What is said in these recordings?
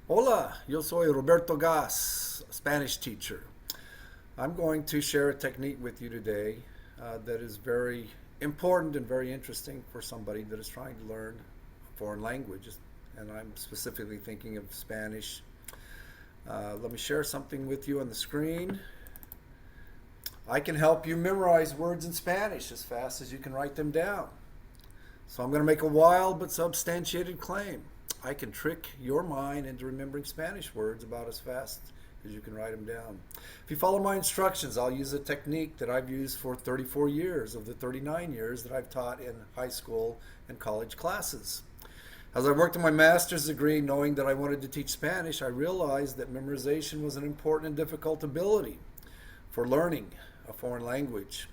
Hola, yo soy Roberto Gas, Spanish teacher. I'm going to share a technique with you today that is very important and very interesting for somebody that is trying to learn foreign languages. And I'm specifically thinking of Spanish. Let me share something with you on the screen. I can help you memorize words in Spanish as fast as you can write them down. So I'm going to make a wild but substantiated claim. I can trick your mind into remembering Spanish words about as fast as you can write them down. If you follow my instructions, I'll use a technique that I've used for 34 years of the 39 years that I've taught in high school and college classes. As I worked on my master's degree, knowing that I wanted to teach Spanish, I realized that memorization was an important and difficult ability for learning a foreign language.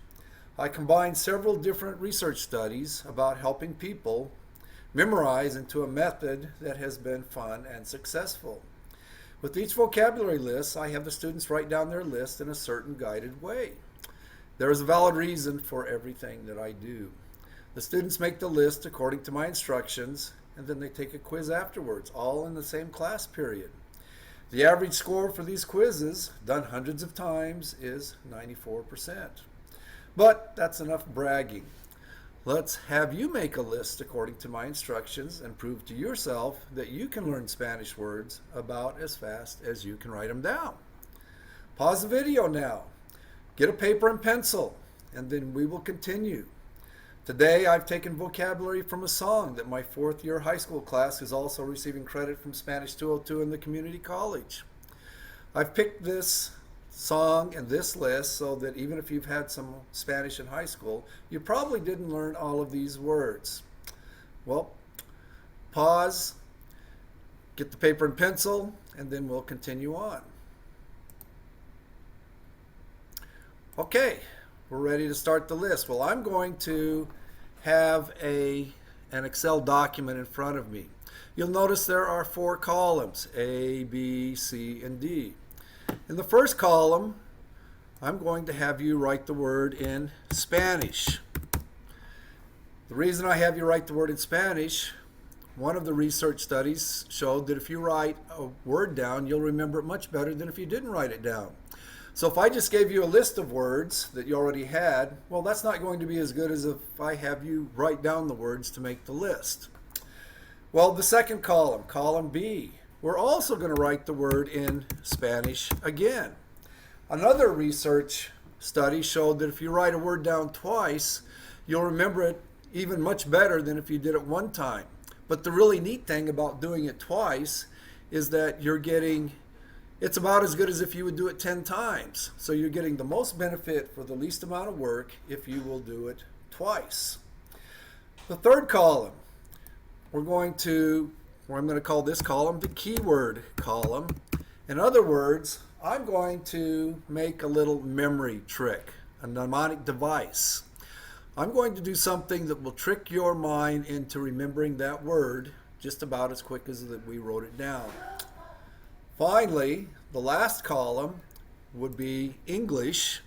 I combined several different research studies about helping people memorize into a method that has been fun and successful. With each vocabulary list, I have the students write down their list in a certain guided way. There is a valid reason for everything that I do. The students make the list according to my instructions, and then they take a quiz afterwards, all in the same class period. The average score for these quizzes, done hundreds of times, is 94%. But that's enough bragging. Let's have you make a list according to my instructions and prove to yourself that you can learn Spanish words about as fast as you can write them down. Pause the video now. Get a paper and pencil, and then we will continue. Today I've taken vocabulary from a song that my fourth year high school class is also receiving credit from Spanish 202 in the community college. I've picked this song and this list so that even if you've had some Spanish in high school, you probably didn't learn all of these words. Well, pause, get the paper and pencil, and then we'll continue on. Okay, we're ready to start the list. Well, I'm going to have an Excel document in front of me. You'll notice there are 4 columns, A, B, C, and D. In the first column, I'm going to have you write the word in Spanish. The reason I have you write the word in Spanish, one of the research studies showed that if you write a word down, you'll remember it much better than if you didn't write it down. So if I just gave you a list of words that you already had, well, that's not going to be as good as if I have you write down the words to make the list. Well, the second column, column B, we're also going to write the word in Spanish again. Another research study showed that if you write a word down twice, you'll remember it even much better than if you did it one time. But the really neat thing about doing it twice is that it's about as good as if you would do it 10 times. So you're getting the most benefit for the least amount of work if you will do it twice. The third column, I'm going to call this column the keyword column. In other words, I'm going to make a little memory trick, a mnemonic device. I'm going to do something that will trick your mind into remembering that word just about as quick as that we wrote it down. Finally, the last column would be English,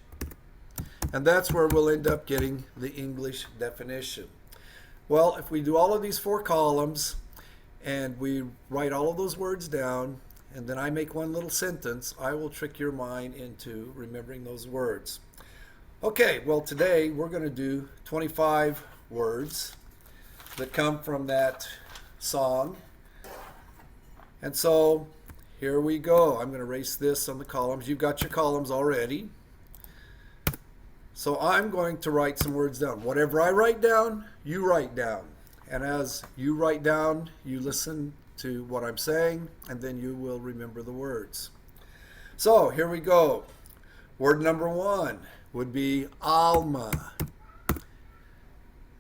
and that's where we'll end up getting the English definition. Well, if we do all of these 4 columns, and we write all of those words down, and then I make one little sentence, I will trick your mind into remembering those words. Okay, well today we're going to do 25 words that come from that song. And so here we go. I'm going to erase this on the columns. You've got your columns already. So I'm going to write some words down. Whatever I write down, you write down. And as you write down, you listen to what I'm saying, and then you will remember the words. So here we go. Word number 1 would be alma.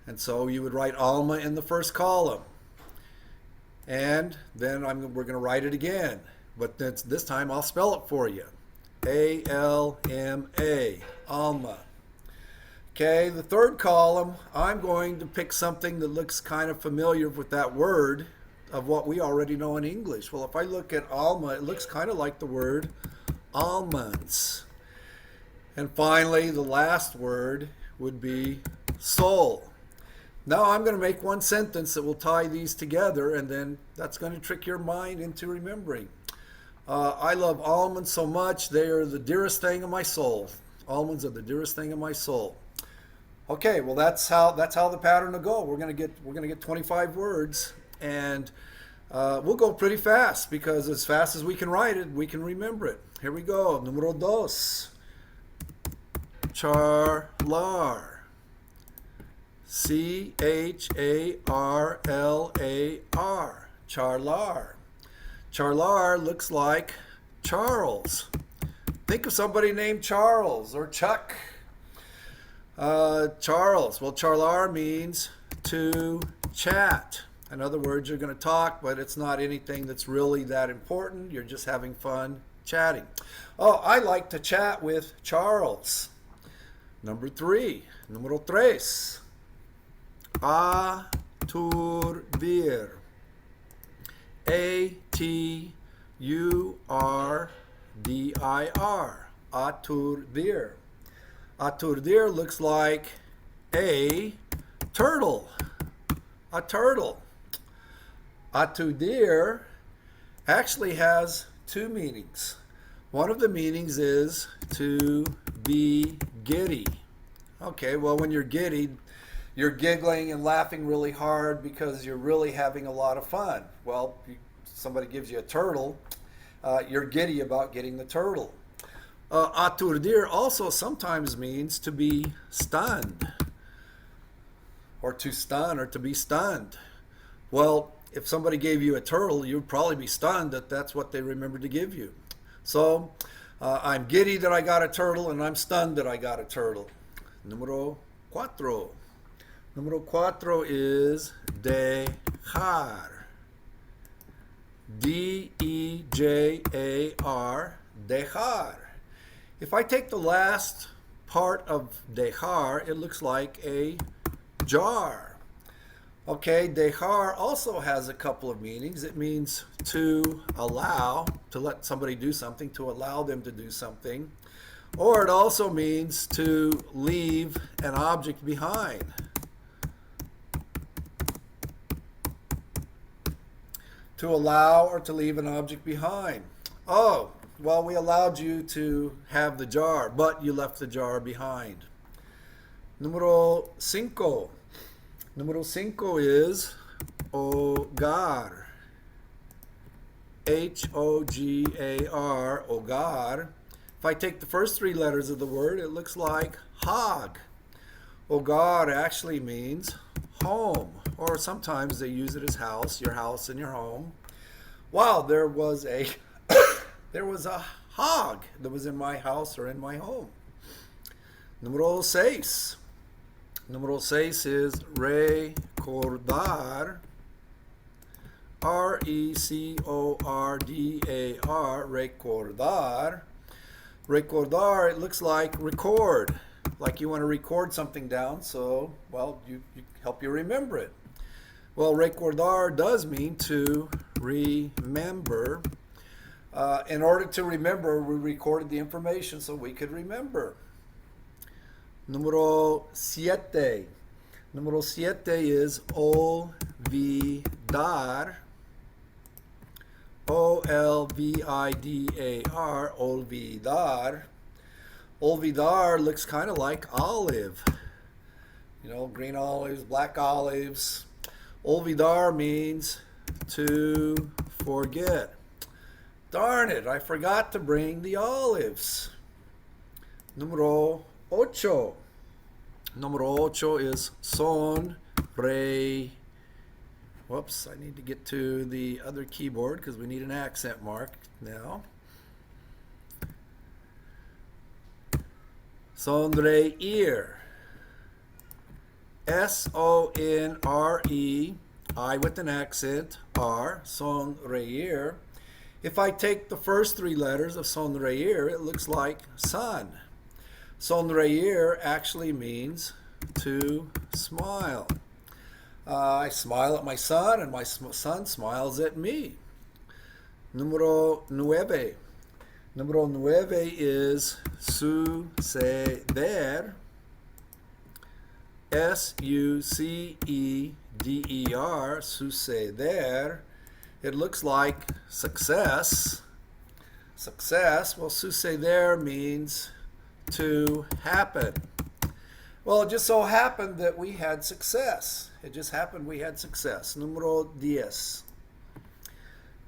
And so you would write alma in the first column. And then we're going to write it again. But this time I'll spell it for you. A-L-M-A, alma. Okay, the third column, I'm going to pick something that looks kind of familiar with that word of what we already know in English. Well, if I look at alma, it looks kind of like the word almonds. And finally, the last word would be soul. Now I'm going to make one sentence that will tie these together, and then that's going to trick your mind into remembering. I love almonds so much; they are the dearest thing of my soul. Almonds are the dearest thing of my soul. Okay, well that's how the pattern will go. We're gonna get 25 words, and we'll go pretty fast because as fast as we can write it, we can remember it. Here we go. Número dos. Charlar. Charlar. Charlar. Charlar looks like Charles. Think of somebody named Charles or Chuck. Charles. Well, charlar means to chat. In other words, you're going to talk, but it's not anything that's really that important. You're just having fun chatting. Oh, I like to chat with Charles. Number three. Número tres. Aturdir. A-T-U-R-D-I-R. Aturdir. Aturdir looks like a turtle. A turtle. Aturdir actually has two meanings. One of the meanings is to be giddy. Okay, well, when you're giddy, you're giggling and laughing really hard because you're really having a lot of fun. Well, somebody gives you a turtle, you're giddy about getting the turtle. Aturdir also sometimes means to be stunned, or to stun, or to be stunned. Well, if somebody gave you a turtle, you'd probably be stunned that that's what they remembered to give you. So, I'm giddy that I got a turtle, and I'm stunned that I got a turtle. Número cuatro. Número cuatro is dejar. D-E-J-A-R. Dejar. If I take the last part of dejar, it looks like a jar. Okay, dejar also has a couple of meanings. It means to allow, to let somebody do something, to allow them to do something. Or it also means to leave an object behind. To allow or to leave an object behind. Oh, well, we allowed you to have the jar, but you left the jar behind. Número cinco. Número cinco is hogar. H-O-G-A-R, hogar. If I take the first three letters of the word, it looks like hog. Hogar actually means home, or sometimes they use it as house, your house and your home. Wow, there was a there was a hog that was in my house or in my home. Número seis. Número seis is recordar. R-E-C-O-R-D-A-R, recordar. Recordar, it looks like record. Like you want to record something down, so, well, you help you remember it. Well, recordar does mean to remember. In order to remember, we recorded the information so we could remember. Número siete. Número siete is olvidar. O-L-V-I-D-A-R, olvidar. Olvidar looks kind of like olive. You know, green olives, black olives. Olvidar means to forget. Darn it, I forgot to bring the olives. Número ocho. Número ocho is sonreír. Whoops, I need to get to the other keyboard because we need an accent mark now. Sonreír. S-O-N-R-E, I with an accent, R, sonreír. If I take the first three letters of sonreír, it looks like sun. Sonreír actually means to smile. I smile at my son, and my son smiles at me. Número nueve. Número nueve is suceder. S-U-C-E-D-E-R, suceder. It looks like success. Success, well, suceder means to happen. Well, it just so happened that we had success. It just happened we had success. Número 10.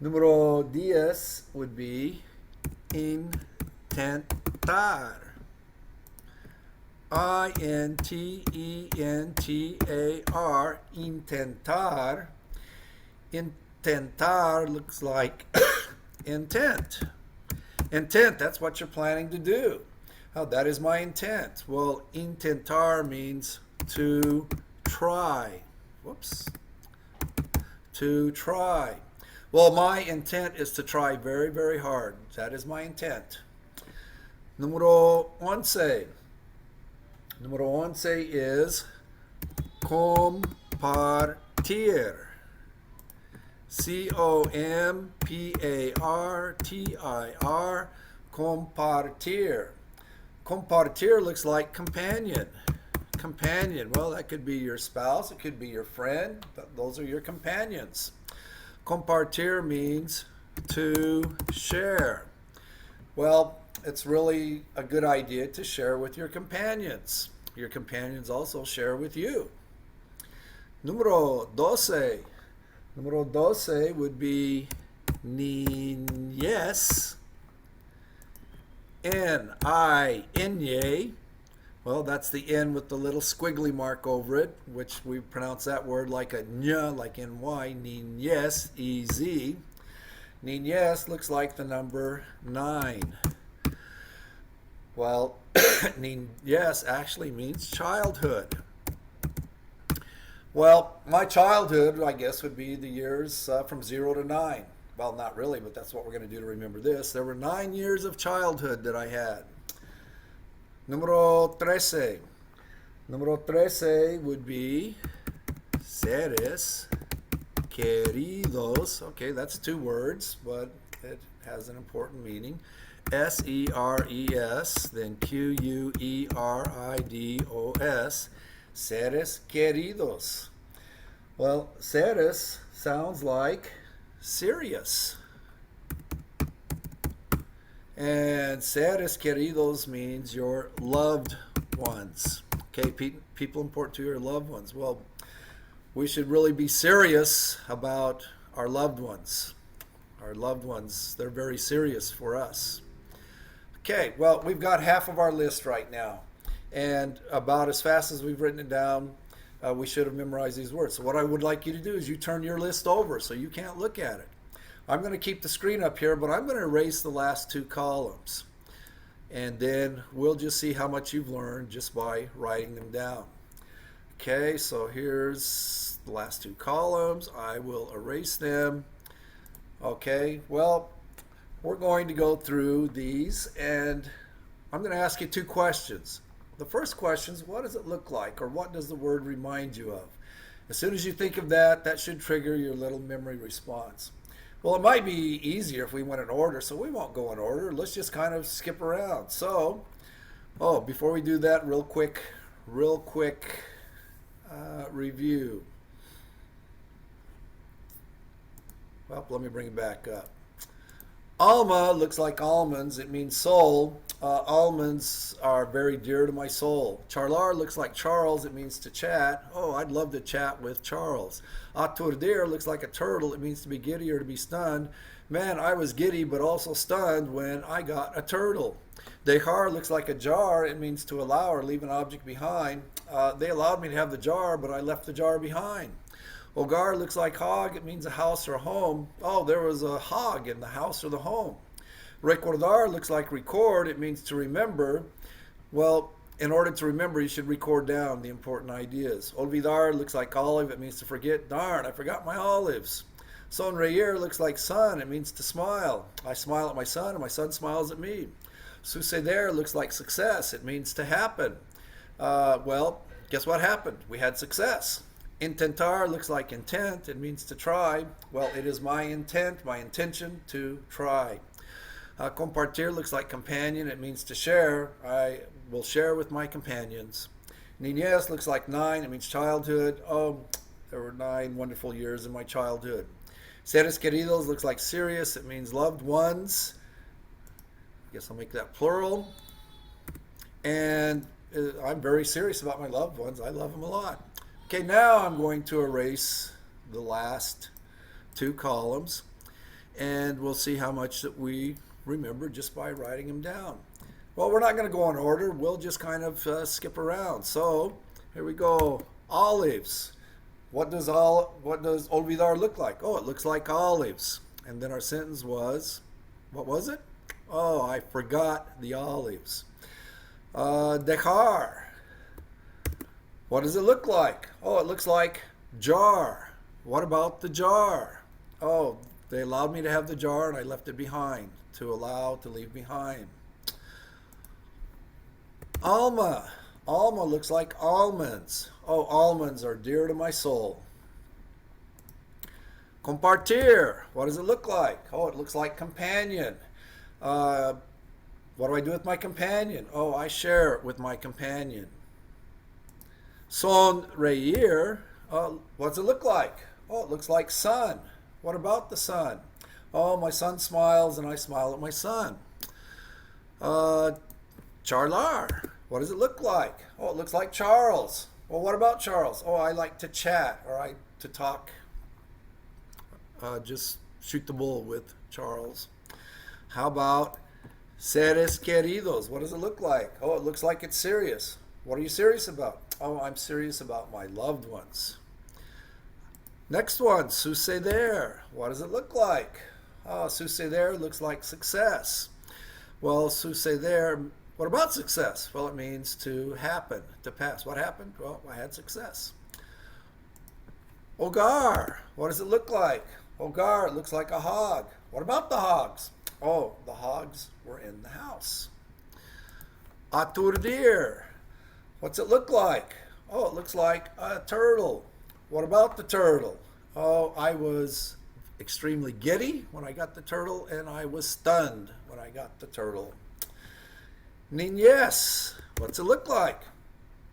Número 10 would be intentar. I-N-T-E-N-T-A-R, intentar. Intentar looks like intent. Intent, that's what you're planning to do. Oh, that is my intent. Well, intentar means to try. Whoops. To try. Well, my intent is to try very, very hard. That is my intent. Número 11. Número 11 is compartir. C-O-M-P-A-R-T-I-R. Compartir. Compartir looks like companion. Companion. Well, that could be your spouse. It could be your friend. Those are your companions. Compartir means to share. Well, it's really a good idea to share with your companions. Your companions also share with you. Número 12. Número 12 would be niñez. N-I-N-Y. Well, that's the N with the little squiggly mark over it, which we pronounce that word like a ñ, like N-Y, niñez, E-Z. Niñez looks like the number 9. Well, niñez actually means childhood. Well, my childhood, I guess, would be the years from 0 to 9. Well, not really, but that's what we're going to do to remember this. There were 9 years of childhood that I had. Número 13. Número 13 would be seres queridos. Okay, that's 2 words, but it has an important meaning. S-E-R-E-S, then Q-U-E-R-I-D-O-S. Seres queridos. Well, seres sounds like serious. And seres queridos means your loved ones. Okay, people important to your loved ones. Well, we should really be serious about our loved ones. Our loved ones, they're very serious for us. Okay, well, we've got half of our list right now. And about as fast as we've written it down, we should have memorized these words. So what I would like you to do is you turn your list over so you can't look at it. I'm going to keep the screen up here, but I'm going to erase the last 2 columns. And then we'll just see how much you've learned just by writing them down. Okay, so here's the last 2 columns. I will erase them. Okay, well, we're going to go through these, and I'm going to ask you 2 questions. The first question is, what does it look like, or what does the word remind you of? As soon as you think of that, that should trigger your little memory response. Well, it might be easier if we went in order, so we won't go in order. Let's just kind of skip around. So, before we do that, real quick review. Well, let me bring it back up. Alma looks like almonds. It means soul. Almonds are very dear to my soul. Charlar looks like Charles. It means to chat. Oh, I'd love to chat with Charles. Aturdir looks like a turtle. It means to be giddy or to be stunned. Man, I was giddy but also stunned when I got a turtle. Dejar looks like a jar. It means to allow or leave an object behind. They allowed me to have the jar, but I left the jar behind. Hogar looks like hog. It means a house or a home. Oh, there was a hog in the house or the home. Recordar looks like record. It means to remember. Well, in order to remember, you should record down the important ideas. Olvidar looks like olive. It means to forget. Darn, I forgot my olives. Sonreír looks like sun. It means to smile. I smile at my son, and my son smiles at me. Suceder looks like success. It means to happen. Well, guess what happened? We had success. Intentar looks like intent. It means to try. Well, it is my intent, my intention to try. Compartir looks like companion. It means to share. I will share with my companions. Niñez looks like 9. It means childhood. Oh, there were 9 wonderful years in my childhood. Seres queridos looks like serious. It means loved ones. I guess I'll make that plural. And I'm very serious about my loved ones. I love them a lot. Okay, now I'm going to erase the last 2 columns, and we'll see how much that we remember just by writing them down. Well, we're not going to go in order. We'll just kind of skip around. So here we go. Olives. What does olvidar look like? Oh, it looks like olives. And then our sentence was, what was it? Oh, I forgot the olives. Dejar. What does it look like? Oh, it looks like jar. What about the jar? Oh, they allowed me to have the jar and I left it behind. To leave behind. Alma. Alma looks like almonds. Oh, almonds are dear to my soul. Compartir. What does it look like? Oh, it looks like companion. What do I do with my companion? Oh, I share it with my companion. Sonreír. What does it look like? Oh, it looks like sun. What about the sun? Oh, my son smiles and I smile at my son. Charlar. What does it look like? Oh, it looks like Charles. Well, what about Charles? Oh, I like to chat or to talk. Just shoot the bull with Charles. How about seres queridos? What does it look like? Oh, it looks like it's serious. What are you serious about? Oh, I'm serious about my loved ones. Next one, suceder. What does it look like? Oh, suceder looks like success. Well, suceder, what about success? Well, it means to happen, to pass. What happened? Well, I had success. Hogar. What does it look like? Hogar, it looks like a hog. What about the hogs? Oh, the hogs were in the house. Aturdir. What's it look like? Oh, it looks like a turtle. What about the turtle? Oh, I was extremely giddy when I got the turtle, and I was stunned when I got the turtle. Niñez. What's it look like?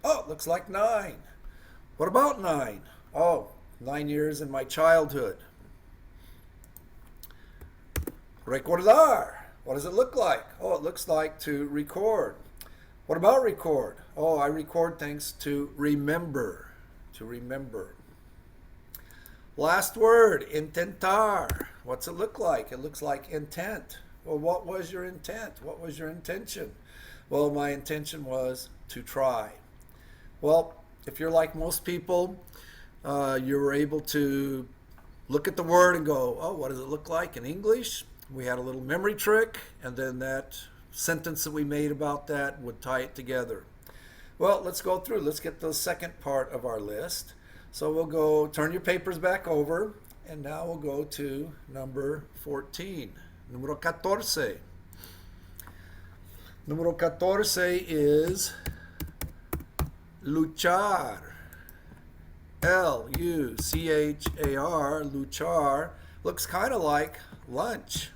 Oh, it looks like 9. What about 9? Oh, 9 years in my childhood. Recordar. What does it look like? Oh, it looks like to record. What about record? Oh, I record things to remember. To remember. Last word, intentar. What's it look like? It looks like intent. Well, what was your intent? What was your intention? Well, my intention was to try. Well, if you're like most people, you were able to look at the word and go, oh, what does it look like in English? We had a little memory trick, and then that sentence that we made about that would tie it together. Well, let's go through. Let's get the second part of our list. So we'll go, turn your papers back over, and now we'll go to number 14. Número 14. Número 14 is luchar. L-U-C-H-A-R, luchar, looks kind of like lunch.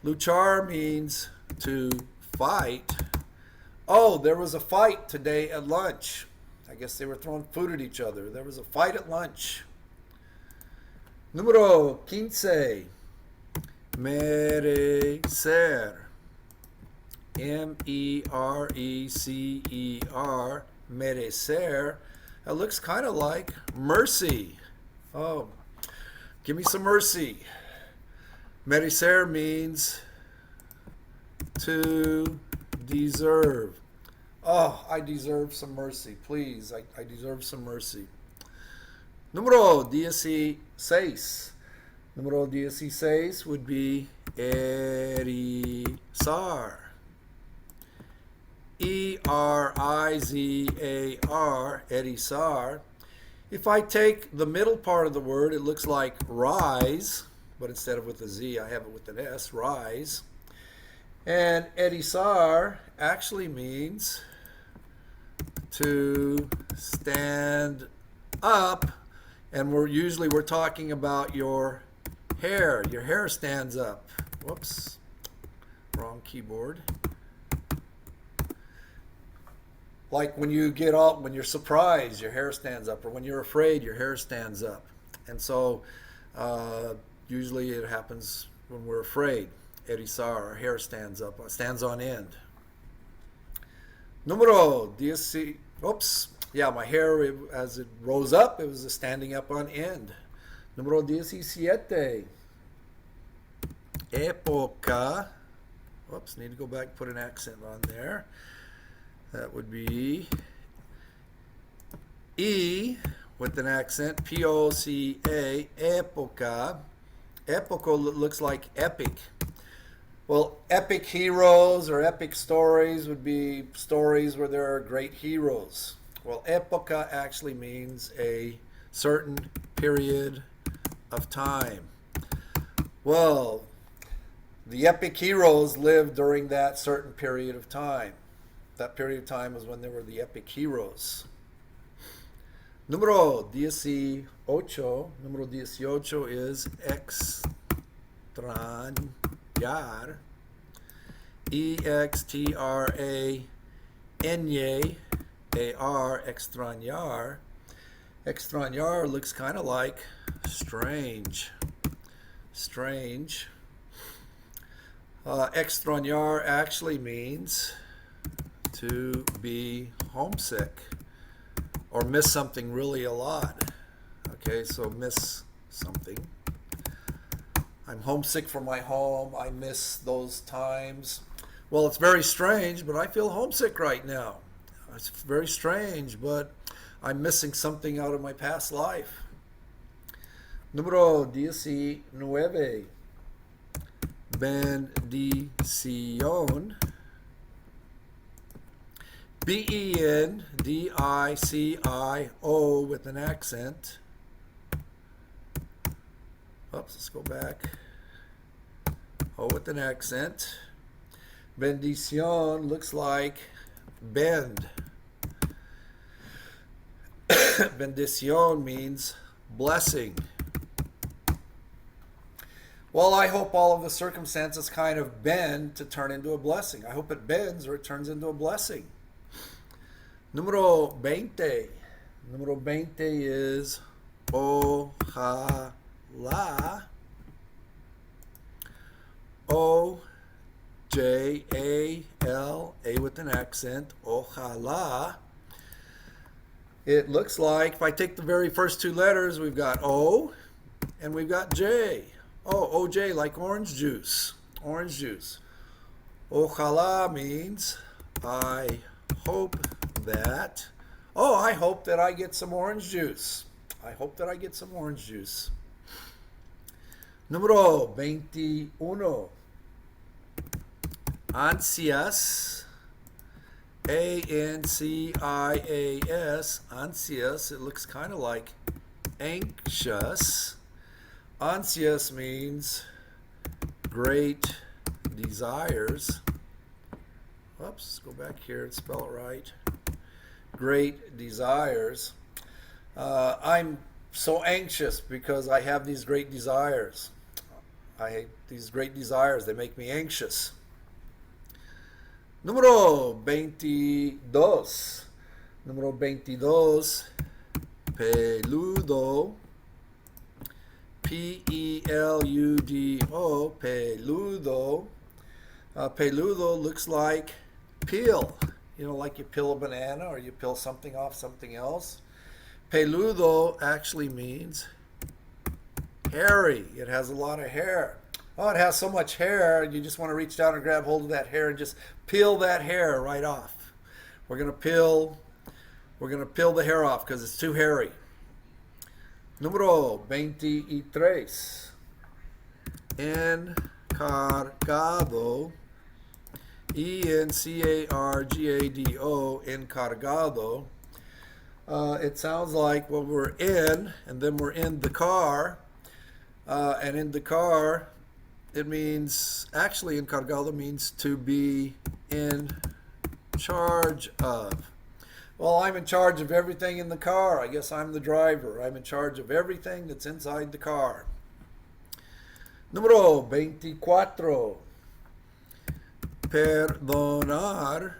Luchar means to fight. Oh, there was a fight today at lunch. I guess they were throwing food at each other. There was a fight at lunch. Número 15. Merecer. M-E-R-E-C-E-R. Merecer. It looks kind of like mercy. Oh, give me some mercy. Merecer means to deserve. Oh, I deserve some mercy. Please, I deserve some mercy. Número 16. Número 16 would be erizar. E-R-I-Z-A-R, erizar. If I take the middle part of the word, it looks like rise, but instead of with a Z, I have it with an S, rise. And erizar actually means to stand up, and we're talking about your hair. Your hair stands up. Whoops, wrong keyboard. Like when you get up, when you're surprised, your hair stands up, or when you're afraid, your hair stands up. And so usually it happens when we're afraid. Erizar, our hair stands up, stands on end. Número 10. Oops. Yeah, my hair, as it rose up, it was standing up on end. Número 17. Época. Oops, need to go back and put an accent on there. That would be E with an accent, P-O-C-A, época. Época looks like epic. Well, epic heroes or epic stories would be stories where there are great heroes. Well, época actually means a certain period of time. Well, the epic heroes lived during that certain period of time. That period of time was when there were the epic heroes. Número 18. Número 18 is extrañar. E-X-T-R-A-N-A-A-R, extrañar. Extrañar looks kind of like strange. Strange. Extrañar actually means to be homesick or miss something really a lot. Okay, so miss something. I'm homesick for my home. I miss those times. Well, it's very strange, but I feel homesick right now. It's very strange, but I'm missing something out of my past life. Número 19. Bendición. B-E-N-D-I-C-I-O with an accent. Oops, let's go back. O with an accent. Bendición looks like bend. Bendición means blessing. Well, I hope all of the circumstances kind of bend to turn into a blessing. I hope it bends or it turns into a blessing. Número 20. Número 20 is ojalá. O-J-A-L-A with an accent. Ojalá. It looks like, if I take the very first two letters, we've got O and we've got J. Oh, OJ, like orange juice. Orange juice. Ojalá means I hope that. Oh, I hope that I get some orange juice. I hope that I get some orange juice. Número 21. Ansias. A-N-C-I-A-S. Ansias. It looks kind of like anxious. Ansias means great desires. Oops, go back here and spell it right. Great desires. I'm so anxious because I have these great desires. These great desires, they make me anxious. Número 22. Número 22. Peludo. P-E-L-U-D-O, peludo. Peludo looks like peel. You know, like you peel a banana or you peel something off something else. Peludo actually means hairy. It has a lot of hair. Oh, it has so much hair, you just want to reach down and grab hold of that hair and just peel that hair right off. We're gonna peel the hair off because it's too hairy. Número 23. Encargado. E-N-C-A-R-G-A-D-O. Encargado. It sounds like, well, we're in, and then we're in the car. And in the car, it means, actually, encargado means to be in charge of. Well, I'm in charge of everything in the car. I guess I'm the driver. I'm in charge of everything that's inside the car. Número 24. Perdonar.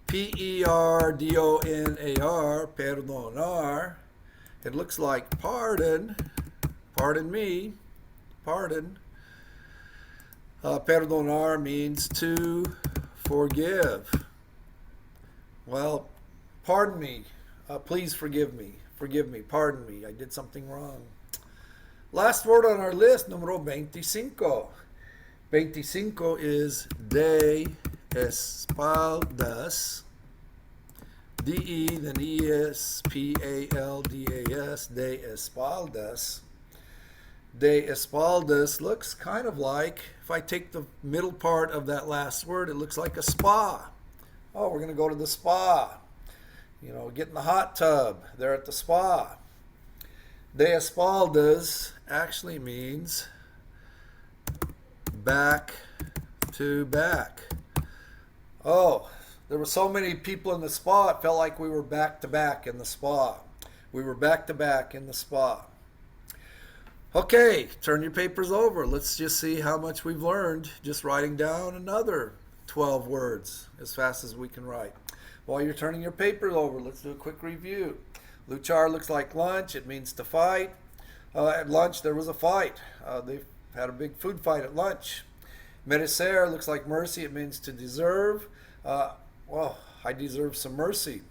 Perdonar, perdonar. It looks like pardon, pardon me, pardon. Perdonar means to forgive. Well, pardon me. Please forgive me. Forgive me. Pardon me. I did something wrong. Last word on our list, número 25. 25 is de espaldas. D-E, then E-S-P-A-L-D-A-S, de espaldas. De espaldas looks kind of like, if I take the middle part of that last word, it looks like a spa. Oh, we're going to go to the spa. You know, get in the hot tub. They're at the spa. De espaldas actually means back to back. Oh, there were so many people in the spa, it felt like we were back to back in the spa. We were back to back in the spa. Okay, turn your papers over. Let's just see how much we've learned just writing down another 12 words as fast as we can write. While you're turning your papers over, let's do a quick review. Luchar looks like lunch. It means to fight. At lunch, there was a fight. They had a big food fight at lunch. Merecer looks like mercy. It means to deserve. Well, I deserve some mercy.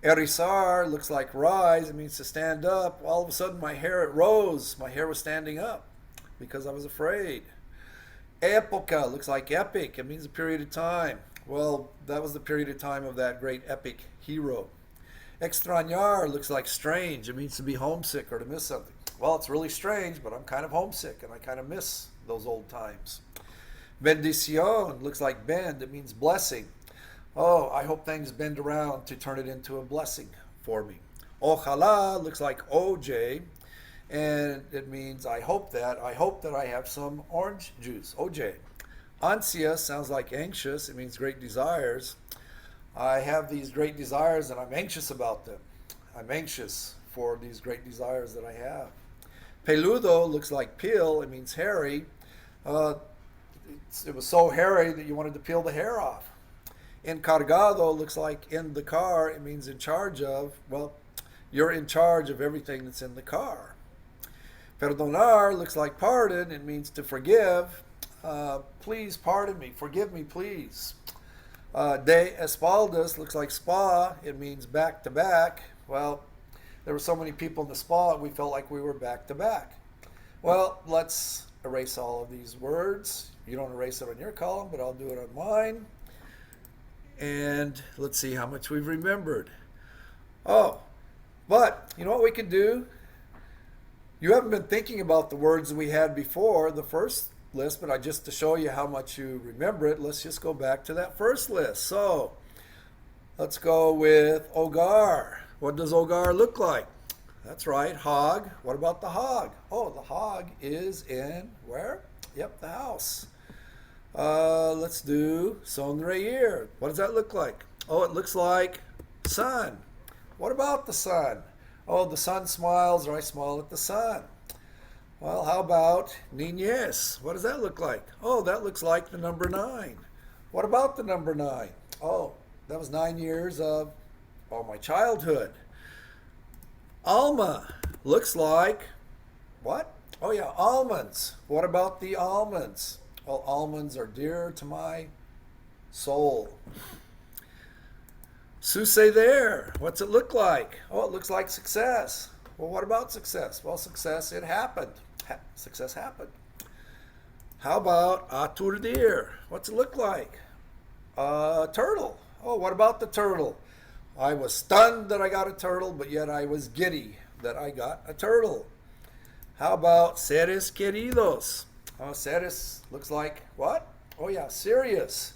Erizar looks like rise. It means to stand up. All of a sudden, my hair, it rose. My hair was standing up because I was afraid. Época looks like epic. It means a period of time. Well, that was the period of time of that great epic hero. Extrañar looks like strange. It means to be homesick or to miss something. Well, it's really strange, but I'm kind of homesick and I kind of miss those old times. Bendición looks like bend. It means blessing. Oh, I hope things bend around to turn it into a blessing for me. Ojalá looks like OJ, and it means I hope that I have some orange juice, OJ. Ansia sounds like anxious. It means great desires. I have these great desires and I'm anxious about them. I'm anxious for these great desires that I have. Peludo looks like peel. It means hairy. It was so hairy that you wanted to peel the hair off. Encargado looks like in the car. It means in charge of. Well, you're in charge of everything that's in the car. Perdonar looks like pardon. It means to forgive. Please pardon me. Forgive me, please. De espaldas looks like spa. It means back to back. Well, there were so many people in the spa, we felt like we were back to back. Well, let's erase all of these words. You don't erase it on your column, but I'll do it on mine. And let's see how much we've remembered. Oh, but you know what we can do? You haven't been thinking about the words that we had before, the first list, but just to show you how much you remember it, let's just go back to that first list. So let's go with hogar. What does hogar look like? That's right, hog. What about the hog? Oh, the hog is in where? Yep, the house. Let's do sonreír. What does that look like? Oh, it looks like sun. What about the sun? Oh, the sun smiles, or I smile at the sun. Well, how about niñez? What does that look like? Oh, that looks like the number 9. What about the number 9? Oh, that was 9 years of my childhood. Alma looks like what? Oh yeah, almonds. What about the almonds? Well, almonds are dear to my soul. Suceder. What's it look like? Oh, it looks like success. Well, what about success? Well, success, it happened. Success happened. How about aturdir? What's it look like? Turtle. Oh, what about the turtle? I was stunned that I got a turtle, but yet I was giddy that I got a turtle. How about seres queridos? Oh, seres looks like what? Oh yeah, serious.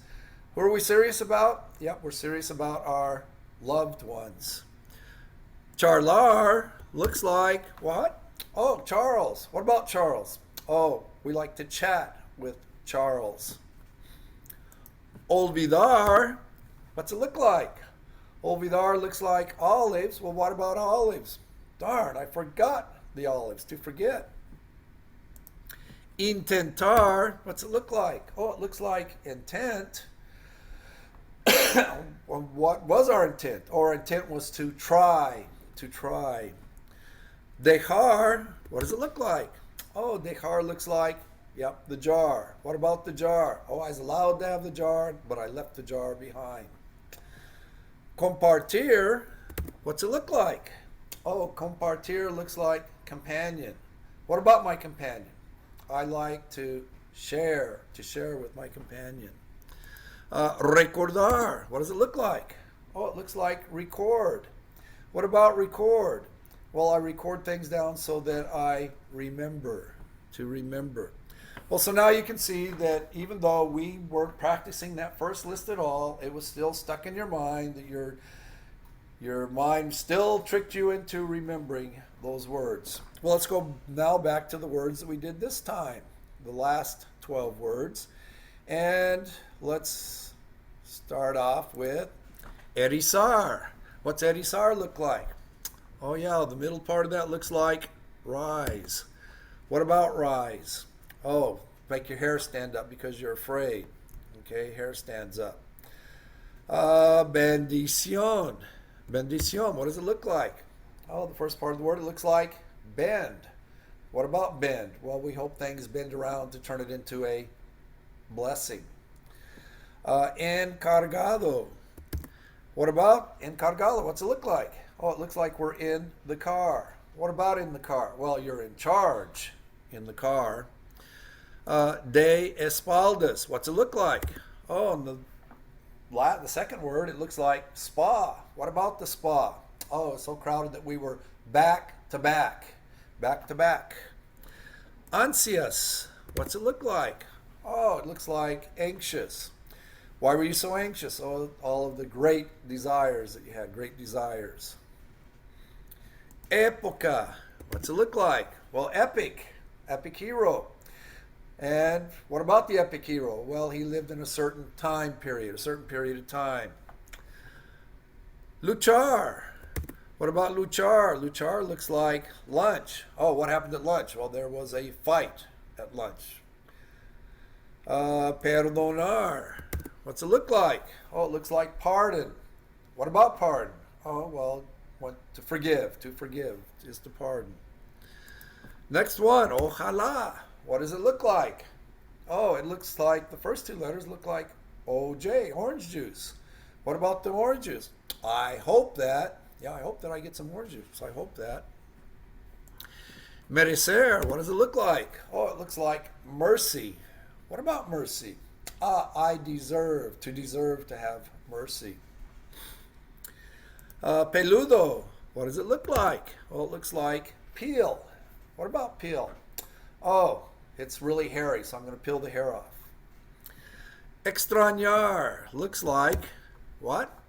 Who are we serious about? Yep, we're serious about our loved ones. Charlar looks like what? Oh, Charles. What about Charles? Oh, we like to chat with Charles. Olvidar. What's it look like? Olvidar looks like olives. Well, what about olives? Darn, I forgot the olives. To forget. Intentar. What's it look like? Oh, it looks like intent. Well, what was our intent? Our intent was to try, to try. Dejar, what does it look like? Oh, dejar looks like, yep, the jar. What about the jar? Oh, I was allowed to have the jar, but I left the jar behind. Compartir, what's it look like? Oh, compartir looks like companion. What about my companion? I like to share with my companion. Recordar, what does it look like? Oh, it looks like record. What about record? Well, I record things down so that I remember, to remember. Well, so now you can see that even though we weren't practicing that first list at all, it was still stuck in your mind, that your mind still tricked you into remembering those words. Well, let's go now back to the words that we did this time, the last 12 words. And let's start off with erizar. What's erizar look like? Oh yeah, the middle part of that looks like rise. What about rise? Oh, make your hair stand up because you're afraid. Okay, hair stands up. Bendición. Bendición, what does it look like? Oh, the first part of the word, it looks like bend. What about bend? Well, we hope things bend around to turn it into a blessing. Encargado. What about encargado? What's it look like? Oh, it looks like we're in the car. What about in the car? Well, you're in charge in the car. De espaldas. What's it look like? Oh, and the second word, it looks like spa. What about the spa? Oh, it's so crowded that we were back to back. Back to back. Ansias. What's it look like? Oh, it looks like anxious. Why were you so anxious? Oh, all of the great desires that you had, great desires. Época. What's it look like? Well, epic. Epic hero. And what about the epic hero? Well, he lived in a certain time period, a certain period of time. Luchar. What about luchar? Luchar looks like lunch. Oh, what happened at lunch? Well, there was a fight at lunch. Perdonar. What's it look like? Oh, it looks like pardon. What about pardon? Oh, well, to forgive. To forgive is to pardon. Next one, ojalá. What does it look like? Oh, it looks like the first two letters look like OJ, orange juice. What about the orange juice? I hope that I get some orange juice. I hope that. Merecer, what does it look like? Oh, it looks like mercy. What about mercy? I deserve to have mercy. Peludo, what does it look like? Oh, it looks like peel. What about peel? Oh, it's really hairy, so I'm going to peel the hair off. Extrañar, looks like what?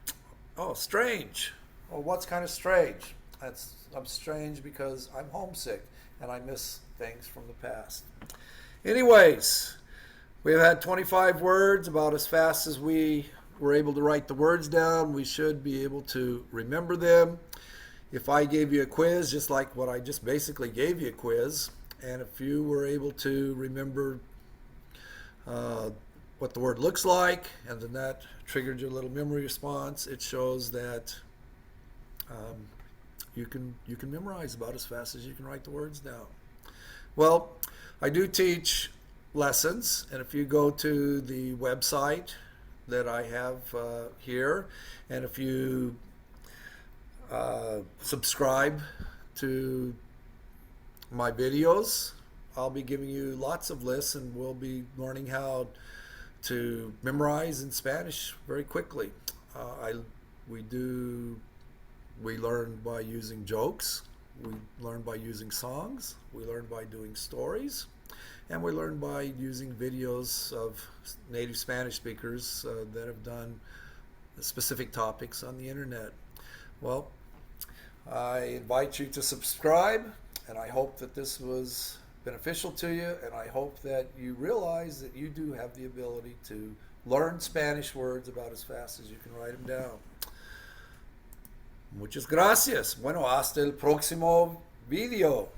Oh, strange. Oh, what's kind of strange? I'm strange because I'm homesick and I miss things from the past. Anyways, we have had 25 words, about as fast as we were able to write the words down. We should be able to remember them. If I gave you a quiz, just like what I just basically gave you a quiz, and if you were able to remember what the word looks like, and then that triggered your little memory response, it shows that you can memorize about as fast as you can write the words down. Well, I do teach lessons, and if you go to the website that I have here, and if you subscribe to my videos, I'll be giving you lots of lists, and we'll be learning how to memorize in Spanish very quickly. We learn by using jokes, we learn by using songs, we learn by doing stories, and we learn by using videos of native Spanish speakers that have done specific topics on the internet. Well, I invite you to subscribe, and I hope that this was beneficial to you, and I hope that you realize that you do have the ability to learn Spanish words about as fast as you can write them down. Muchas gracias. Bueno, hasta el próximo video.